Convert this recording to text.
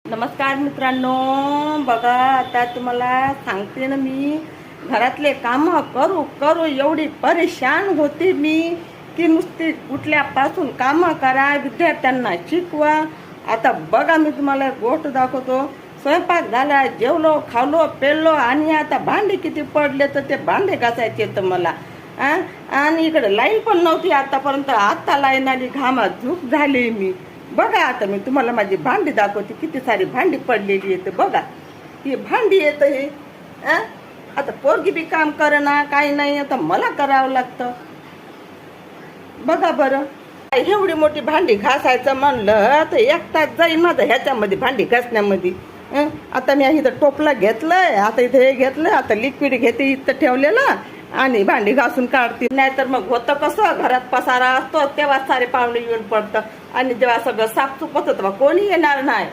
नमस्कार मित्रांनो, बघा आता तुम्हाला सांगते ना, मी घरातले काम करू करू एवढी परेशान होते मी की नुसती उठल्यापासून कामं करा, विद्यार्थ्यांना शिकवा. आता बघा मी तुम्हाला एक गोष्ट दाखवतो. स्वयंपाक झाला, जेवलो, खावलो, पेलो आणि आता भांडे किती पडले तर ते भांडे घासायचे तर मला आणि इकडे लाईन पण नव्हती आतापर्यंत. आता लाईन आली, घामात झूप झाली मी. बघा आता मी तुम्हाला माझी भांडी दाखवते, किती सारी भांडी पडलेली येते. बघा ही भांडी येतं हे. आता पोरगी बी काम करना, काही नाही, आता मला करावं लागतं. बघा बरं, एवढी मोठी भांडी घासायचं म्हणलं तर एक तास जाईल माझं ह्याच्यामध्ये भांडी घासण्यामध्ये. आता मी इथं टोपला घेतलंय, आता इथं हे घेतलंय, आता लिक्विड घेते इथं ठेवलेलं आणि भांडी घासून काढते. नाहीतर मग होतं कसं, घरात पसारा असतो तेव्हा सारे पाहुणे येऊन पडतं आणि जेव्हा सगळं साफसूफ होतं तेव्हा कोणी येणार नाही.